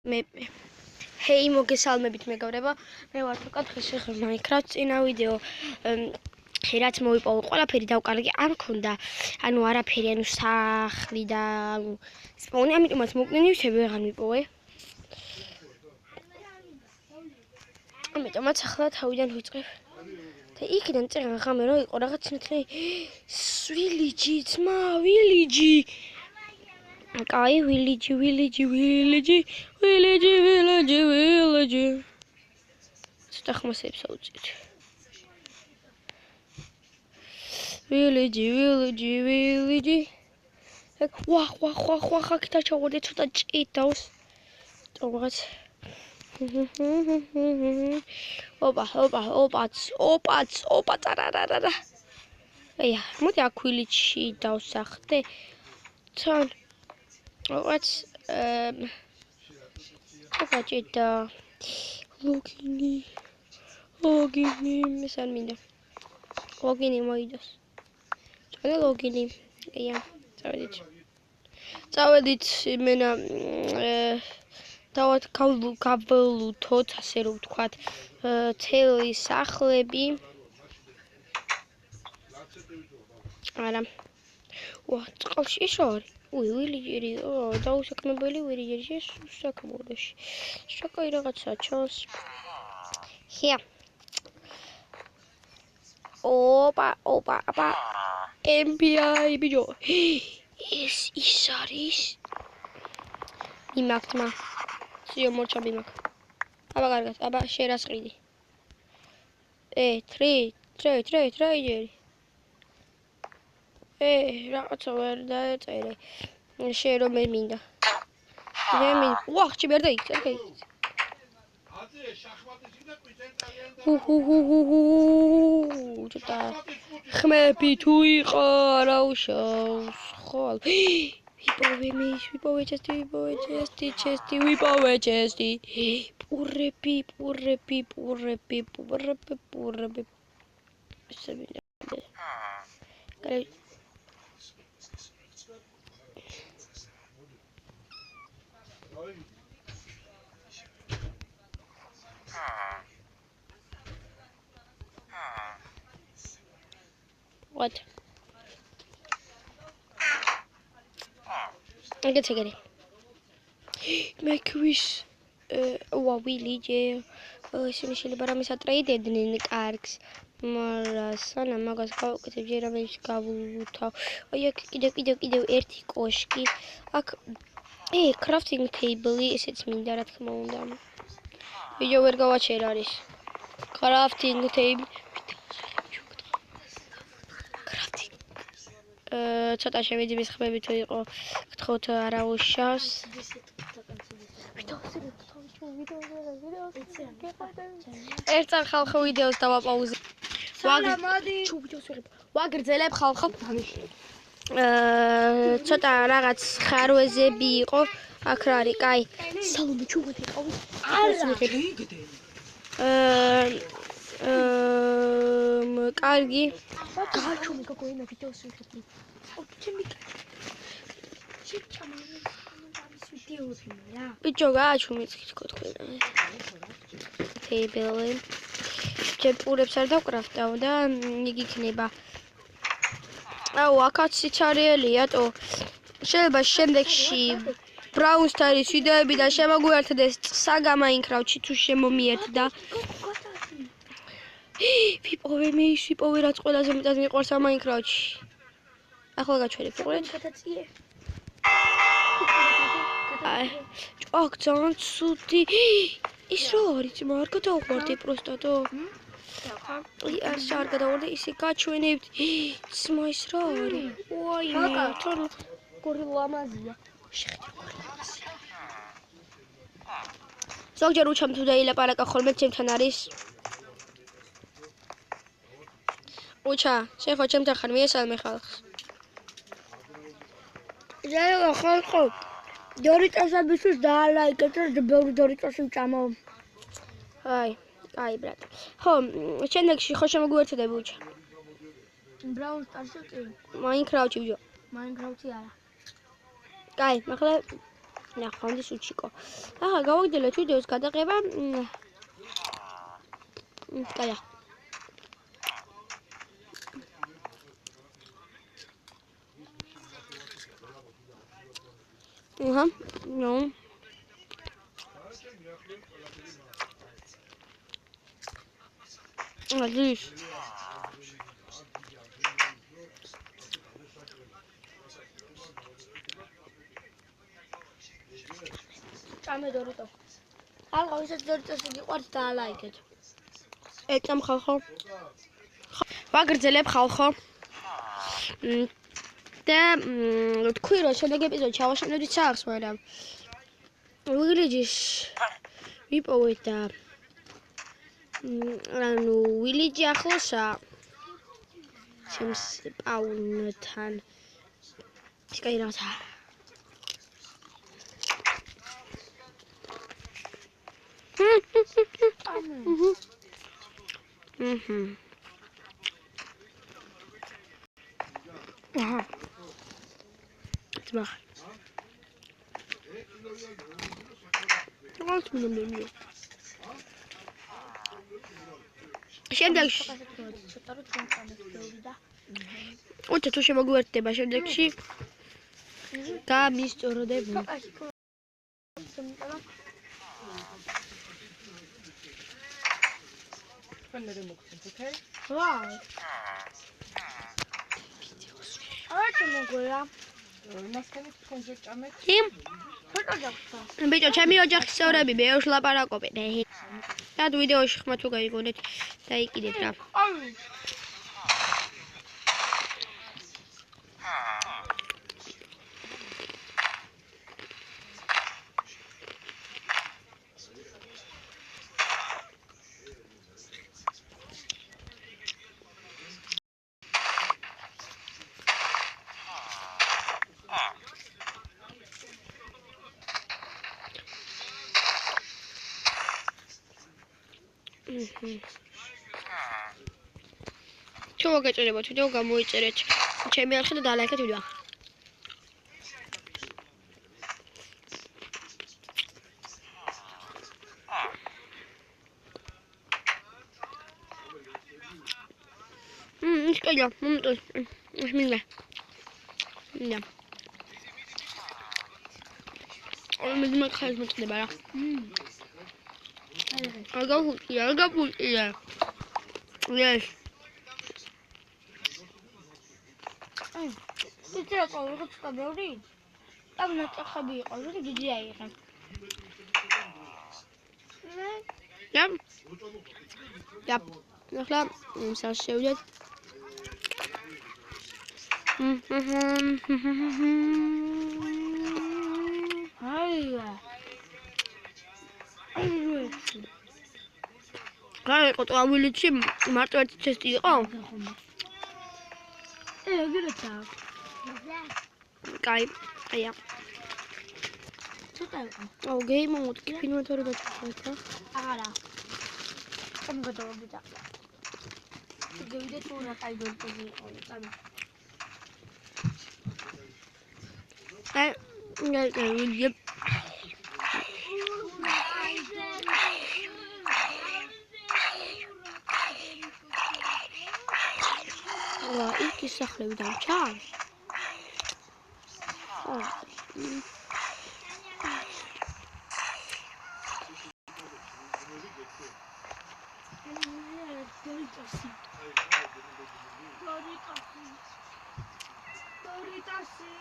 ჰეი მოგესალმებით მეგობრებო, მე ვარ თოკა დღეს ვიხარ Minecraft წინა ვიდეო რაც მოვიპოვო ყველაფერი დავკარგე არ მქონდა ანუ არაფერი ანუ სახლი და ანუ სპაუნი ამიტომაც მოკნინივსები ვეღარ მიპოვე ამიტომაც ახლა თავიდან ვიწყებ და იქიდან წერა ღამე რო იყო რაღაც ნათლი სვილიჯი ძმა ვილიჯი კაი ვილიჯი ცოტა ხმასებს აუწიეთ ვილიჯი ვახ აქ ჩავარდე ცოტა ჭიდავს თუმაც ოპა წარარარა აია მოდი აქ ვილიჯში დავსახდე თან რაღაც ჭიდა ლოგინი მესარ მინდა ლოგინი მოიდოს ჭიდა ლოგინი აია წავედით იმენა დავად გავლუთოთ ასე რომ ვთქვათ თელი სახლები არა ვა წყალში ის არის ვილიჯერი დაუსაქმებელი ვილიჯერი საკმაოდში შეკაი რაღაცა ჩანს ჰია ოპა MPI ბიჯო ის არის იმაკთმა სიო მორჩა ბიმაკ აბა კარგად აბა შერასყიდი 3 ჯერი რაღაცა ვერ დაეწერე შე რომ მე მინდა ვახ ჩიბერდა იქ ჩუტა ხმები თუ იყარ აუშავს ხვალ ვიპოვე ჩესტი პურები კაი What? I get it. Make wish. Ვილიჯი. შეიძლება რამის ატრეიდებდნენ კარგს. მაგრამ სანამ მაგას გავაკეთებ ჯერ ამის გავუთავ. აი აქ კიდევ ერთი კოშკი. აქ crafting table ისეც მინდა რა თქმა უნდა. ვიდეო ვერ გავაჩერ არის. crafting table. ცოტა შევიძების ხმები თუ იყო გთხოვთ არა უშავს ერთად ხალხო ვიდეოს დავაპაუზე ვაგრძელებ ხალხო ცოტა რაღაც ხარვეზები იყო აქ რა არის კაი სალომე ჩუბოთი ყავი კარგი გაჩუმი გოგოინა ვიდეოს ვიღებდი ბიჭო გააჩუმი თქო თქვენ თეიბელი ჯერ პურებს არ დავკრაფტავ და იგი იქნება აუ აქაც სიცარიელია ტო შეიძლება შემდეგში ბრაუნსტარის ვიდეოები და შემოგვიერთდეს საგამაინკრაუტში თუ შემომიერთდა ვიპოვე რაც ყველაზე მეტად მიყვარს ამ მაინკრაუტში ახლა გაჩვენებ უყურეთ ჭოქ ძალიან ცუდი ის რა არის არ გადავყვარდი პროსტატო არ გადავყვარდი ისე გაჩვენებთ ძმა ის რა არის ვაიმე თან გორილამაზია ზოგჯერ უჩამ თუ დაილაპარაკა ხოლმე ჩემთან არის უჩა შენ ხო ჩემთან ხარ მიესალმე ხალხს ზეო ხალხო დორიტასებისთვის დაალაიკეთ და ბევრი დორიტასი ვჭამო აი ბრატ ხო შემდეგში ხო შემოგვიერთდები უჩა ბრაუნ სტარში კი მაინკრაუტში ვიო მაინკრაუტი არა კაი ახლა ნახავდი სუჩიკო. ახლა გავაგრძელეთ ვიდეოს გადაღება. კაია. ნო. ადის. Ame Dorito. Algo ვისაც Doritos გიყვარს დაალაიქეთ. ეწამ ხალხო. ვაგრძელებ ხალხო. და თქვი რომ შემდეგ ეპიზოდში ავაშენებდით საახს, მაგრამ ვილიჯის ვიპოვეთ და ანუ ვილიჯი ახლოსაა ჩემს პაუნთან. ისკაი რაღაცა. Aha. Mach. Was mit dem hier? შემდეგში ოთე თუ შემოგვერთდება შემდეგში გამისწორდები. Fannere moktent, okay? Wow. Ara mogora. მასკანი თქვენზე ჭამეთ. იმ ცოტა დაგხსნა. ბიჭო, ჩემი ოჯახის წევრები მეებს ლაპარაკობენ. და ვიდეოში ხმა თუ გაიგონეთ, დაიკიდეთ რა. Čo mogę ვიდეო გამოიწერეთ. ჩემი არხი და დალაიქეთ ვიდეო. ის კაია, მომენტო. მინდა. მე ხალხს მოწდება რა. აგაფუტია. Yes. Ცოტა ყოლოს კაბელი. ამ ნაჭახები იყო, რომ დიდი აიღე. Yep. ახლა იმას შევიდეთ. აია. Კაი, ყოტავილიცი მარტო ერთი ტესტი იყო? ეგრეთა. კაი, აია. ცოტა იყო. აუ, გეიმო მოტკი ფინვათორი დაჭრა. არა. ამ გადავიდა. გევიდე თუ რა კაი გონტები იყო, წამი. აი, გეივიდე. ის სახლები დავჭა? Doritasi.